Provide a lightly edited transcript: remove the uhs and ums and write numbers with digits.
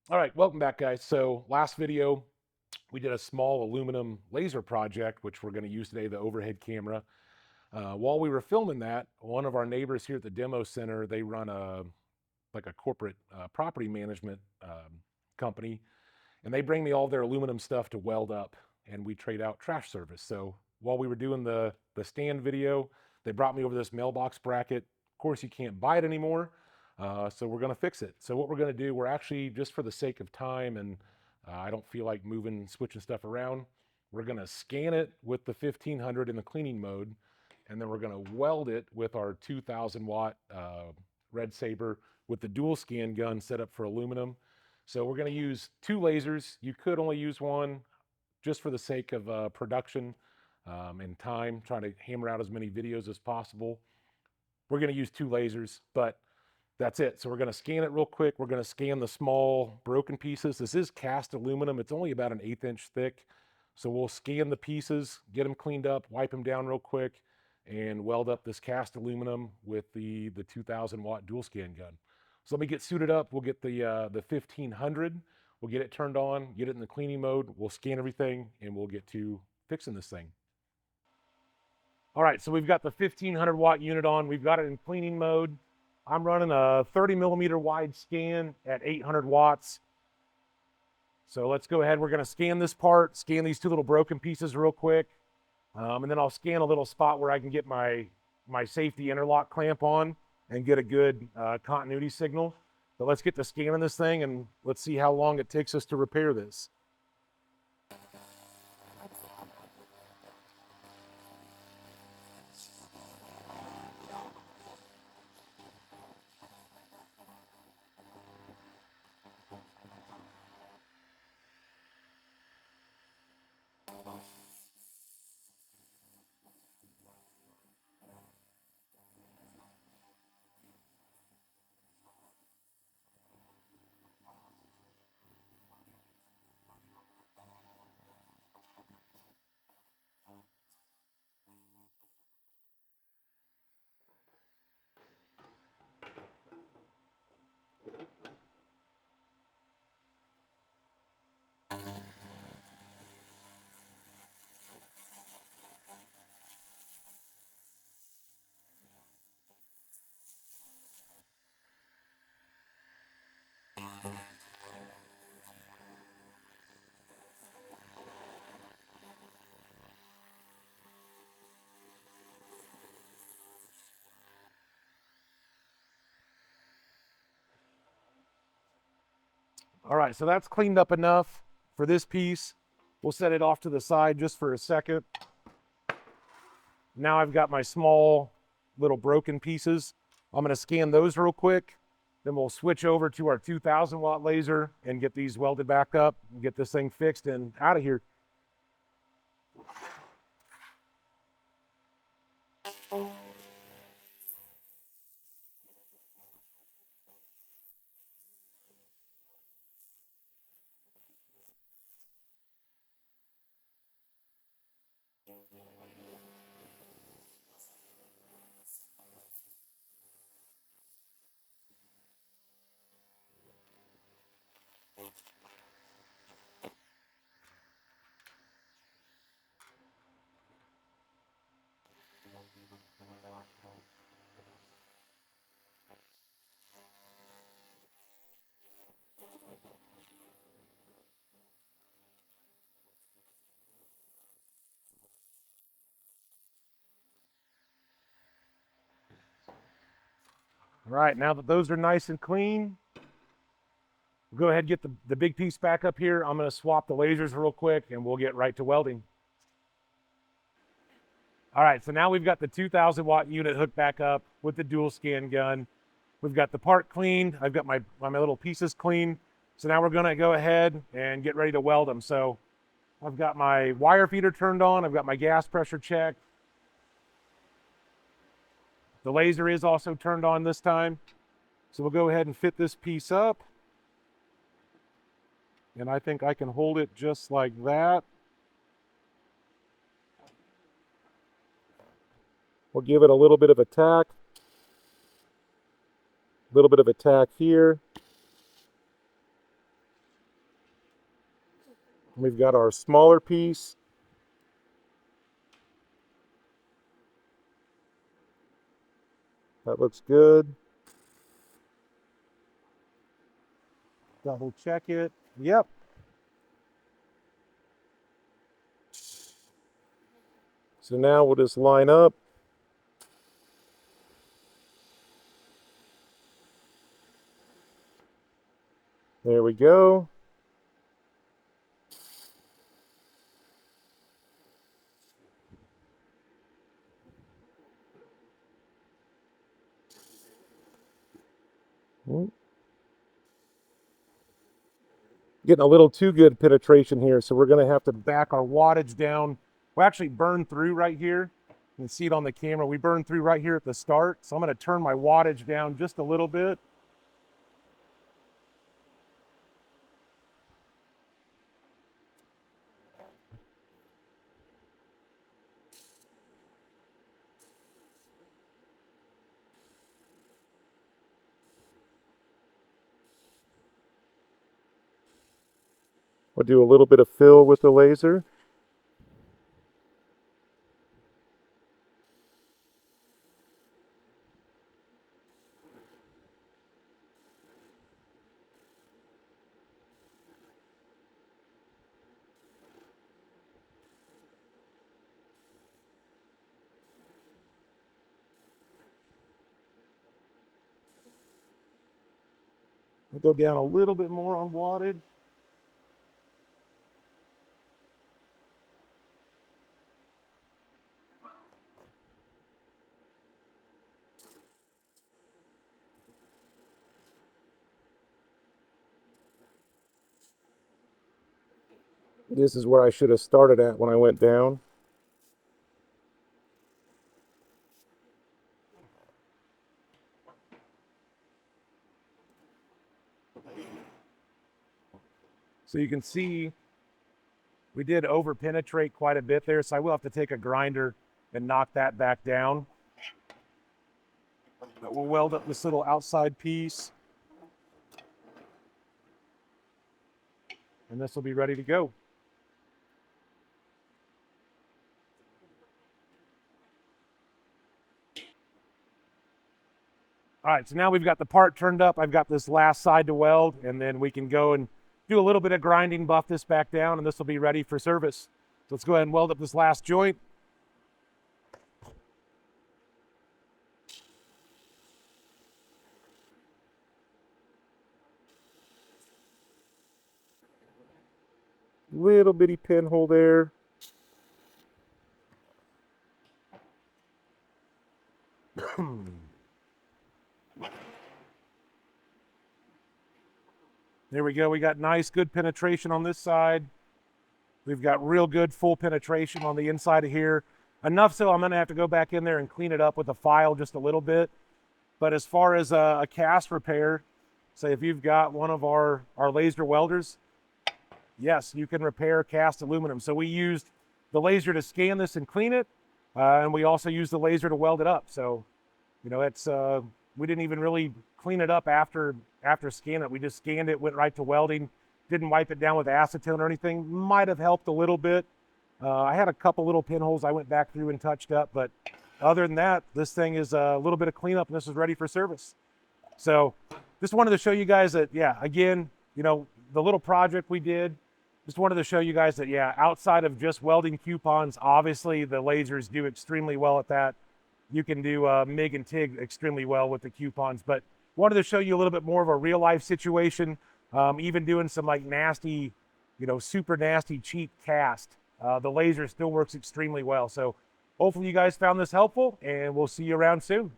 All right, welcome back, guys. So last video, we did a small aluminum laser project, which we're going to use today, the overhead camera. While we were filming that, one of our neighbors here at the demo center, they run a corporate property management company, and they bring me all their aluminum stuff to weld up, and we trade out trash service. So while we were doing the stand video, they brought me over this mailbox bracket. Of course, you can't buy it anymore, so we're going to fix it. So what we're going to do, we're actually, just for the sake of time, and I don't feel like moving, switching stuff around, we're going to scan it with the 1500 in the cleaning mode, and then we're going to weld it with our 2000 watt Red Saber with the dual scan gun set up for aluminum. So we're going to use two lasers. You could only use one, just for the sake of production and time, trying to hammer out as many videos as possible. We're going to use two lasers, but that's it. So we're going to scan it real quick. We're going to scan the small broken pieces. This is cast aluminum. It's only about an 1/8 inch thick. So we'll scan the pieces, get them cleaned up, wipe them down real quick, and weld up this cast aluminum with the 2000 watt dual scan gun. So let me get suited up. We'll get the 1500. We'll get it turned on, get it in the cleaning mode. We'll scan everything, and we'll get to fixing this thing. All right, so we've got the 1500 watt unit on. We've got it in cleaning mode. I'm running a 30 millimeter wide scan at 800 watts. So let's go ahead. We're going to scan this part, scan these two little broken pieces real quick. And then I'll scan a little spot where I can get my safety interlock clamp on and get a good continuity signal. So let's get to scanning this thing, and let's see how long it takes us to repair this. All right, so that's cleaned up enough for this piece. We'll set it off to the side just for a second. Now I've got my small little broken pieces. I'm going to scan those real quick. Then we'll switch over to our 2000 watt laser and get these welded back up and get this thing fixed and out of here. All right, now that those are nice and clean, we'll go ahead and get the big piece back up here. I'm going to swap the lasers real quick and we'll get right to welding. All right, so now we've got the 2000 watt unit hooked back up with the dual scan gun. We've got the part cleaned. I've got my little pieces cleaned. So now we're going to go ahead and get ready to weld them. So I've got my wire feeder turned on. I've got my gas pressure checked. The laser is also turned on this time. So we'll go ahead and fit this piece up. And I think I can hold it just like that. We'll give it a little bit of a tack. A little bit of a tack here. We've got our smaller piece. That looks good. Double check it. Yep. So now we'll just line up. There we go. Getting a little too good penetration here, so we're going to have to back our wattage down. We actually burned through right here. You can see it on the camera. We burned through right here at the start, so I'm going to turn my wattage down just a little bit. We'll do a little bit of fill with the laser. We'll go down a little bit more on wattage. This is where I should have started at when I went down. So you can see we did over penetrate quite a bit there, so I will have to take a grinder and knock that back down. But we'll weld up this little outside piece, and this will be ready to go. All right, so now we've got the part turned up. I've got this last side to weld, and then we can go and do a little bit of grinding, buff this back down, and this will be ready for service. So let's go ahead and weld up this last joint. Little bitty pinhole there. There we go. We got nice, good penetration on this side. We've got real good full penetration on the inside of here. Enough so I'm going to have to go back in there and clean it up with a file just a little bit. But as far as a cast repair, say if you've got one of our laser welders, yes, you can repair cast aluminum. So we used the laser to scan this and clean it, and we also used the laser to weld it up. So, you know, it's we didn't even really clean it up after scanning it. We just scanned it, went right to welding, didn't wipe it down with acetone or anything. Might have helped a little bit. I had a couple little pinholes I went back through and touched up, but other than that, this thing is a little bit of cleanup and this is ready for service. So just wanted to show you guys that, yeah, again, you know, the little project we did, just wanted to show you guys that, yeah, outside of just welding coupons, obviously the lasers do extremely well at that. You can do MIG and TIG extremely well with the coupons, but wanted to show you a little bit more of a real life situation, even doing some like nasty, you know, super nasty cheap cast. The laser still works extremely well. So hopefully you guys found this helpful, and we'll see you around soon.